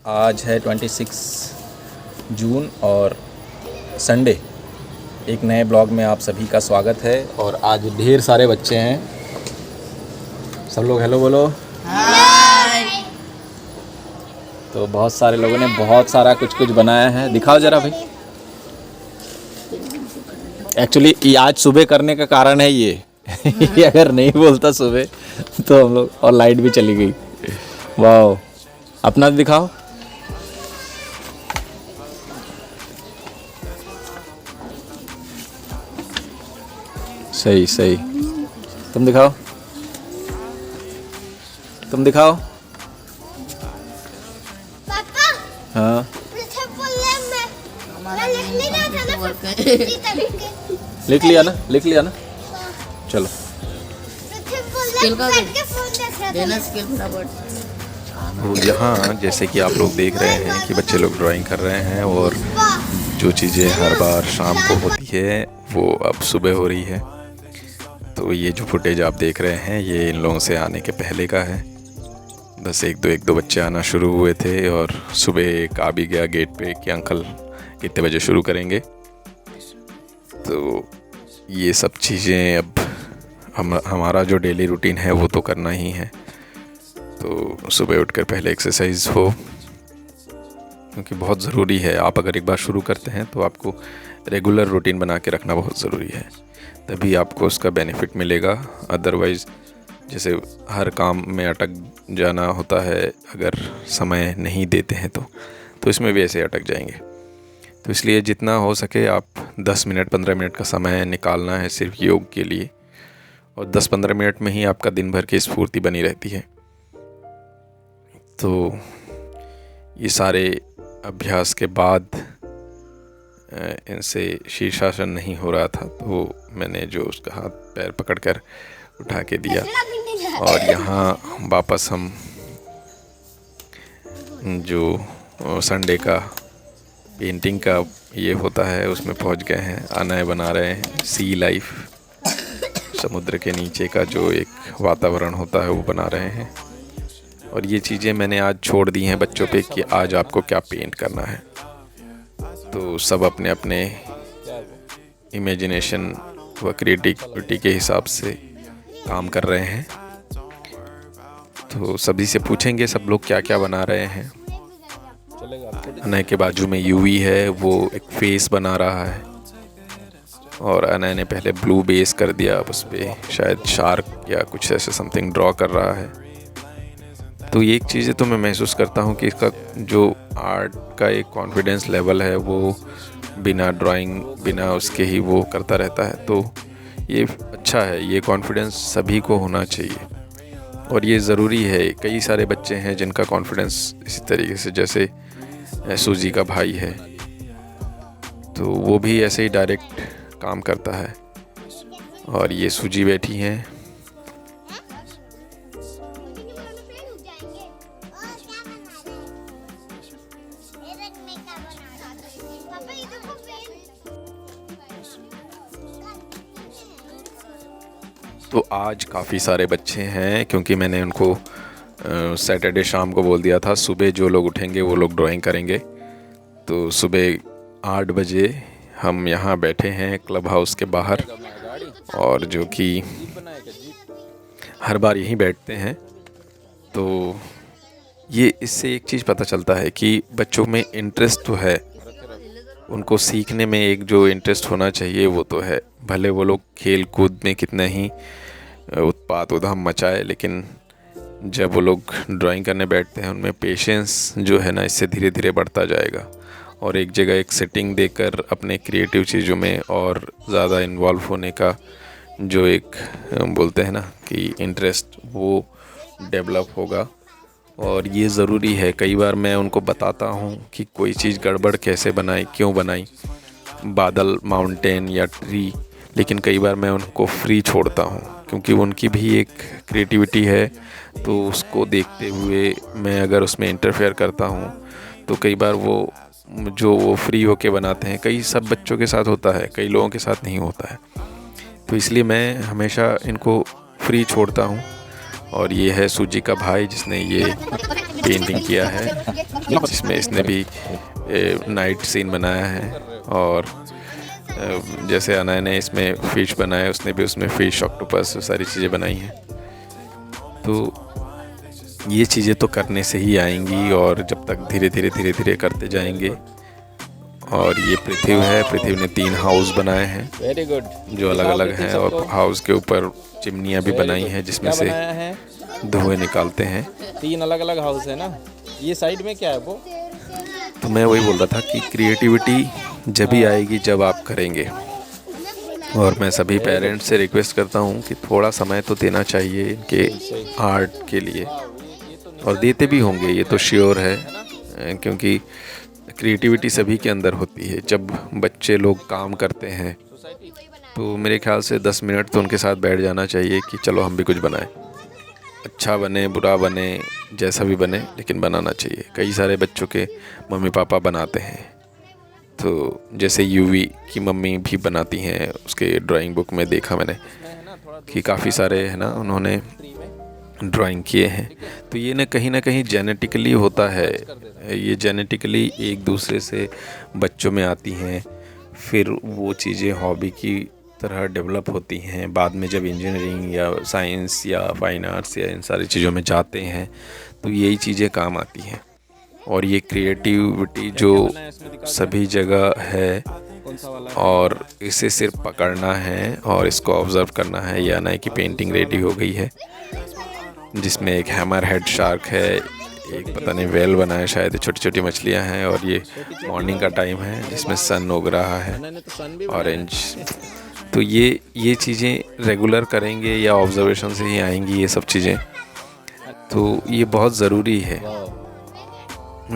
आज है 26 जून और संडे। एक नए ब्लॉग में आप सभी का स्वागत है। और आज ढेर सारे बच्चे हैं। सब लोग हेलो बोलो। हाय। तो बहुत सारे लोगों ने बहुत सारा कुछ बनाया है। दिखाओ ज़रा भाई। एक्चुअली ये आज सुबह करने का कारण है ये ये अगर नहीं बोलता सुबह तो हम लोग, और लाइट भी चली गई। वाह, अपना दिखाओ। सही सही, तुम दिखाओ। पापा, हाँ मुझे बोलने मैं लिख नहीं रहा था ना लिख लिया ना। चलो मुझे बोलने बैठ के फोन देख रहा था देना स्केल फटाफट। तो यहाँ जैसे कि आप लोग देख रहे हैं कि बच्चे लोग ड्राइंग कर रहे हैं, और जो चीज़ें हर बार शाम को होती है वो अब सुबह हो रही है। तो ये जो फुटेज आप देख रहे हैं ये इन लोगों से आने के पहले का है। बस एक दो बच्चे आना शुरू हुए थे, और सुबह एक आ भी गया गेट पे कि अंकल कितने बजे शुरू करेंगे। तो ये सब चीज़ें अब हमारा जो डेली रूटीन है वो तो करना ही है। तो सुबह उठकर पहले एक्सरसाइज हो, क्योंकि बहुत ज़रूरी है। आप अगर एक बार शुरू करते हैं तो आपको रेगुलर रूटीन बना के रखना बहुत ज़रूरी है, तभी आपको उसका बेनिफिट मिलेगा। अदरवाइज़ जैसे हर काम में अटक जाना होता है, अगर समय नहीं देते हैं तो इसमें भी ऐसे अटक जाएंगे। तो इसलिए जितना हो सके आप 10 मिनट 15 मिनट का समय निकालना है सिर्फ योग के लिए, और 10-15 मिनट में ही आपका दिन भर की स्फूर्ति बनी रहती है। तो ये सारे अभ्यास के बाद इनसे शीर्षासन नहीं हो रहा था, तो मैंने जो उसका हाथ पैर पकड़कर उठा के दिया, और यहाँ वापस हम जो संडे का पेंटिंग का ये होता है उसमें पहुँच गए हैं। अनय बना रहे हैं सी लाइफ, समुद्र के नीचे का जो एक वातावरण होता है वो बना रहे हैं। और ये चीज़ें मैंने आज छोड़ दी हैं बच्चों पे कि आज आपको क्या पेंट करना है। तो सब अपने अपने इमेजिनेशन व क्रिएटिविटी के हिसाब से काम कर रहे हैं। तो सभी से पूछेंगे सब लोग क्या क्या बना रहे हैं। अनय के बाजू में यूवी है, वो एक फेस बना रहा है, और अनय ने पहले ब्लू बेस कर दिया, उस पर शायद शार्क या कुछ ऐसे समथिंग ड्रॉ कर रहा है। तो ये एक चीज़ तो मैं महसूस करता हूँ कि इसका जो आर्ट का एक कॉन्फिडेंस लेवल है वो बिना ड्राइंग बिना उसके ही वो करता रहता है। तो ये अच्छा है, ये कॉन्फिडेंस सभी को होना चाहिए, और ये ज़रूरी है। कई सारे बच्चे हैं जिनका कॉन्फिडेंस इसी तरीके से, जैसे सूजी का भाई है, तो वो भी ऐसे ही डायरेक्ट काम करता है। और ये सूजी बैठी हैं, तो आज काफ़ी सारे बच्चे हैं, क्योंकि मैंने उनको सैटरडे शाम को बोल दिया था सुबह जो लोग उठेंगे वो लोग ड्राइंग करेंगे। तो सुबह 8 बजे हम यहाँ बैठे हैं क्लब हाउस के बाहर, और जो कि हर बार यहीं बैठते हैं। तो ये इससे एक चीज़ पता चलता है कि बच्चों में इंटरेस्ट तो है, उनको सीखने में एक जो इंटरेस्ट होना चाहिए वो तो है। भले वो लोग खेल कूद में कितना ही उत्पात उधम मचाए, लेकिन जब वो लोग ड्राइंग करने बैठते हैं उनमें पेशेंस जो है ना, इससे धीरे धीरे बढ़ता जाएगा। और एक जगह एक सेटिंग देकर अपने क्रिएटिव चीज़ों में और ज़्यादा इन्वॉल्व होने का जो एक बोलते हैं ना कि इंटरेस्ट, वो डेवलप होगा। और ये ज़रूरी है। कई बार मैं उनको बताता हूँ कि कोई चीज़ गड़बड़ कैसे बनाई, क्यों बनाई, बादल, माउंटेन या ट्री, लेकिन कई बार मैं उनको फ्री छोड़ता हूँ, क्योंकि उनकी भी एक क्रिएटिविटी है। तो उसको देखते हुए मैं अगर उसमें इंटरफेयर करता हूँ तो कई बार वो फ्री होके बनाते हैं। कई सब बच्चों के साथ होता है, कई लोगों के साथ नहीं होता है। तो इसलिए मैं हमेशा इनको फ्री छोड़ता हूँ। और ये है सूजी का भाई जिसने ये पेंटिंग किया है, जिसमें इसने भी नाइट सीन बनाया है। और जैसे अनय ने इसमें फ़िश बनाया, उसने भी उसमें फ़िश, ऑक्टोपस, सारी चीज़ें बनाई हैं। तो ये चीज़ें तो करने से ही आएंगी, और जब तक धीरे धीरे करते जाएंगे। और ये पृथ्वी है, पृथ्वी ने 3 हाउस बनाए हैं वेरी गुड, जो अलग अलग हैं, और हाउस के ऊपर चिमनियाँ भी बनाई हैं जिसमें से धुएं निकालते हैं। 3 अलग अलग हाउस है ना। ये साइड में क्या है वो? तो मैं वही बोल रहा था कि क्रिएटिविटी जब ही आएगी जब आप करेंगे। और मैं सभी पेरेंट्स से रिक्वेस्ट करता हूँ कि थोड़ा समय तो देना चाहिए इनके आर्ट के लिए, और देते भी होंगे, ये तो श्योर है, क्योंकि क्रिएटिविटी सभी के अंदर होती है। जब बच्चे लोग काम करते हैं तो मेरे ख्याल से 10 मिनट तो उनके साथ बैठ जाना चाहिए कि चलो हम भी कुछ बनाएं। अच्छा बने, बुरा बने, जैसा भी बने, लेकिन बनाना चाहिए। कई सारे बच्चों के मम्मी पापा बनाते हैं, तो जैसे यूवी की मम्मी भी बनाती हैं, उसके ड्राइंग बुक में देखा मैंने कि काफ़ी सारे है ना उन्होंने ड्राइंग किए हैं। तो ये ना कहीं जेनेटिकली होता है, ये जेनेटिकली एक दूसरे से बच्चों में आती हैं, फिर वो चीज़ें हॉबी की तरह डेवलप होती हैं। बाद में जब इंजीनियरिंग या साइंस या फाइन आर्ट्स या इन सारी चीज़ों में जाते हैं तो यही चीज़ें काम आती हैं। और ये क्रिएटिविटी जो सभी जगह है, और इसे सिर्फ पकड़ना है और इसको ऑब्ज़र्व करना है। या नहीं कि पेंटिंग रेडी हो गई है जिसमें एक हैमर हेड शार्क है, एक पता नहीं वेल बना है शायद, छोटी छोटी मछलियां हैं, और ये मॉर्निंग का टाइम है जिसमें सन उग रहा है ऑरेंज। तो ये चीज़ें रेगुलर करेंगे या ऑब्जर्वेशन से ही आएंगी ये सब चीज़ें, तो ये बहुत ज़रूरी है।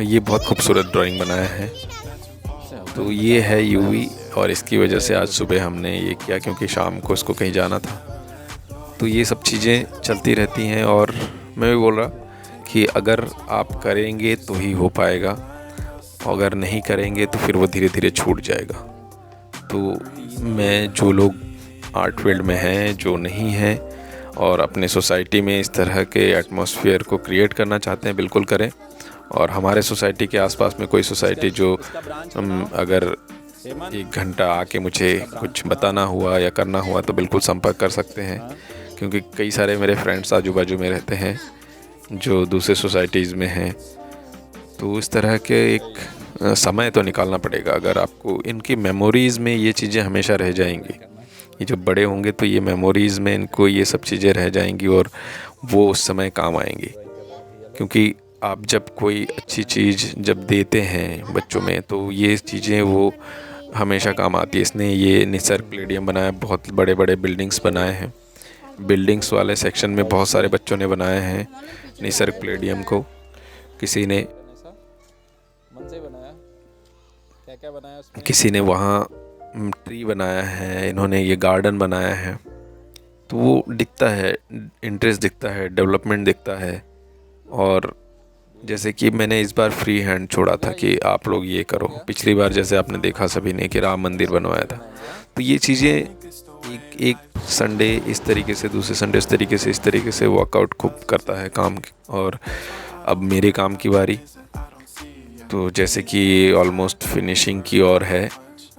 ये बहुत खूबसूरत ड्राइंग बनाया है। तो ये है यूवी, और इसकी वजह से आज सुबह हमने ये किया क्योंकि शाम को इसको कहीं जाना था। तो ये सब चीज़ें चलती रहती हैं, और मैं भी बोल रहा कि अगर आप करेंगे तो ही हो पाएगा, अगर नहीं करेंगे तो फिर वो धीरे धीरे छूट जाएगा। तो मैं जो लोग आर्ट फील्ड में हैं, जो नहीं हैं, और अपने सोसाइटी में इस तरह के एटमॉस्फेयर को क्रिएट करना चाहते हैं, बिल्कुल करें। और हमारे सोसाइटी के आसपास में कोई सोसाइटी जो अगर 1 घंटा आके मुझे कुछ बताना हुआ या करना हुआ तो बिल्कुल संपर्क कर सकते हैं, क्योंकि कई सारे मेरे फ्रेंड्स आजू बाजू में रहते हैं जो दूसरे सोसाइटीज़ में हैं। तो इस तरह के एक समय तो निकालना पड़ेगा। अगर आपको इनकी मेमोरीज़ में ये चीज़ें हमेशा रह जाएंगी, ये जब बड़े होंगे तो ये मेमोरीज़ में इनको ये सब चीज़ें रह जाएंगी और वो उस समय काम आएंगी। क्योंकि आप जब कोई अच्छी चीज़ जब देते हैं बच्चों में तो ये चीज़ें वो हमेशा काम आती है। इसने ये निसर्ग प्लेडियम बनाया, बहुत बड़े बड़े बिल्डिंग्स बनाए हैं। बिल्डिंग्स वाले सेक्शन में बहुत सारे बच्चों ने बनाए हैं निसर्ग प्लेडियम को। किसी ने क्या बनाया उसमें? किसी ने वहाँ ट्री बनाया है, इन्होंने ये गार्डन बनाया है। तो वो दिखता है, इंटरेस्ट दिखता है, डेवलपमेंट दिखता है। और जैसे कि मैंने इस बार फ्री हैंड छोड़ा था कि आप लोग ये करो। पिछली बार जैसे आपने देखा सभी ने कि राम मंदिर बनवाया था, तो ये चीज़ें एक संडे इस तरीके से, दूसरे संडे इस तरीके से वर्कआउट खूब करता है काम। और अब मेरे काम की बारी, तो जैसे कि ऑलमोस्ट फिनिशिंग की ओर है।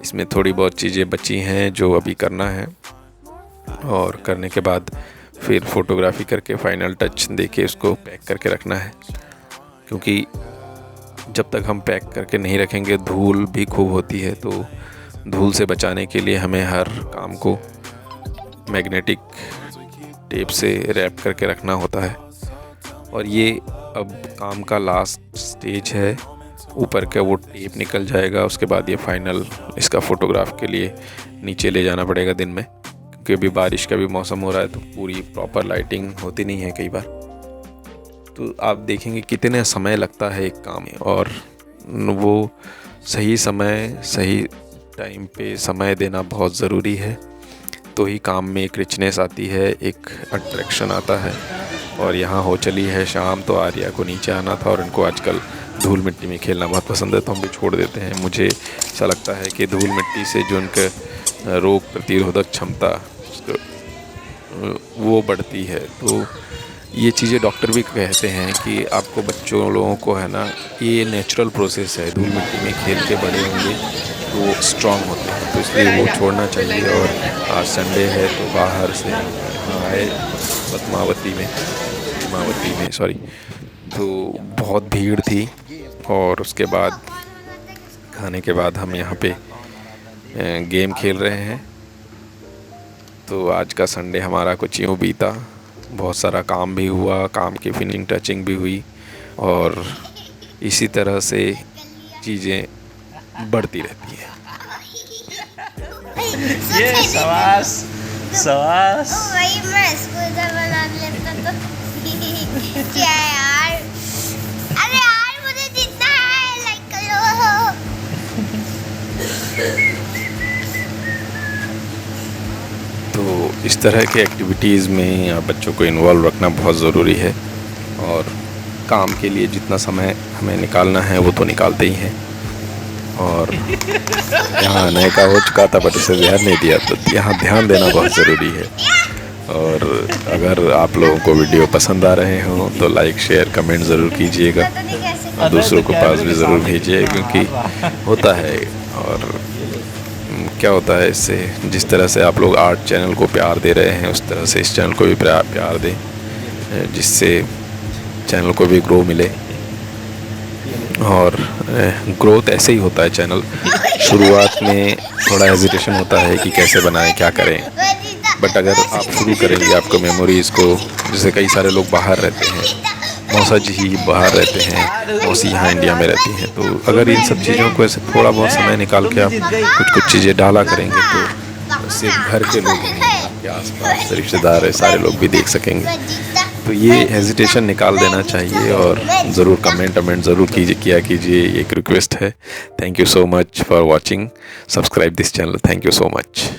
इसमें थोड़ी बहुत चीज़ें बची हैं जो अभी करना है, और करने के बाद फिर फोटोग्राफी करके फाइनल टच देके उसको पैक करके रखना है। क्योंकि जब तक हम पैक करके नहीं रखेंगे, धूल भी खूब होती है, तो धूल से बचाने के लिए हमें हर काम को मैग्नेटिक टेप से रैप करके रखना होता है। और ये अब काम का लास्ट स्टेज है। ऊपर का वो टेप निकल जाएगा, उसके बाद ये फाइनल इसका फ़ोटोग्राफ के लिए नीचे ले जाना पड़ेगा दिन में, क्योंकि अभी बारिश का भी मौसम हो रहा है तो पूरी प्रॉपर लाइटिंग होती नहीं है कई बार। तो आप देखेंगे कितने समय लगता है एक काम में, और वो सही समय सही टाइम पे समय देना बहुत ज़रूरी है। तो ही काम में एक रिचनेस आती है, एक अट्रैक्शन आता है। और यहाँ हो चली है शाम, तो आर्या को नीचे आना था और इनको आजकल धूल मिट्टी में खेलना बहुत पसंद है, तो हम भी छोड़ देते हैं। मुझे ऐसा लगता है कि धूल मिट्टी से जो उनके रोग प्रतिरोधक क्षमता वो बढ़ती है। तो ये चीज़ें डॉक्टर भी कहते हैं कि आपको बच्चों लोगों को है ना, ये नेचुरल प्रोसेस है, धूल मिट्टी में खेल के बड़े होंगे तो वो स्ट्रांग होते हैं, तो इसलिए वो छोड़ना चाहिए। और आज संडे है तो बाहर से यहाँ आए पद्मावती में सॉरी, तो बहुत भीड़ थी। और उसके बाद खाने के बाद हम यहाँ पे गेम खेल रहे हैं। तो आज का संडे हमारा कुछ यूँ बीता, बहुत सारा काम भी हुआ, काम की फिनिशिंग टचिंग भी हुई और इसी तरह से चीज़ें बढ़ती रहती हैं। ये सवास सवास वही मैं स्कूल का बना लेता तो क्या यार, अरे यार मुझे जीतना है, लाइक करो। तो इस तरह के एक्टिविटीज़ में आप बच्चों को इन्वॉल्व रखना बहुत ज़रूरी है। और काम के लिए जितना समय हमें निकालना है वो तो निकालते ही हैं। और यहाँ आने का हो चुका था बट उसे ध्यान नहीं दिया, तो यहाँ ध्यान देना बहुत ज़रूरी है। और अगर आप लोगों को वीडियो पसंद आ रहे हो तो लाइक शेयर कमेंट ज़रूर कीजिएगा पता नहीं कैसे और दूसरों को पास भी ज़रूर भेजिए, क्योंकि होता है। और क्या होता है इससे, जिस तरह से आप लोग आर्ट चैनल को प्यार दे रहे हैं उस तरह से इस चैनल को भी प्यार दें, जिससे चैनल को भी ग्रो मिले। और ग्रोथ ऐसे ही होता है चैनल, शुरुआत में थोड़ा हेजिटेशन होता है कि कैसे बनाएं क्या करें, बट अगर आप शुरू करेंगे आपको मेमोरीज़ को, जैसे कई सारे लोग बाहर रहते हैं, मौसा जी बाहर रहते हैं, मौसी यहाँ इंडिया में रहती हैं, तो अगर इन सब चीज़ों को ऐसे थोड़ा बहुत समय निकाल के आप कुछ चीज़ें डाला करेंगे तो सिर्फ घर के लोग नहीं, आपके आसपास रिश्तेदार है, सारे लोग भी देख सकेंगे। तो ये हेजिटेशन निकाल देना चाहिए और ज़रूर कमेंट ज़रूर किया कीजिए, एक रिक्वेस्ट है। Thank you so much for watching, subscribe this channel, thank you so much.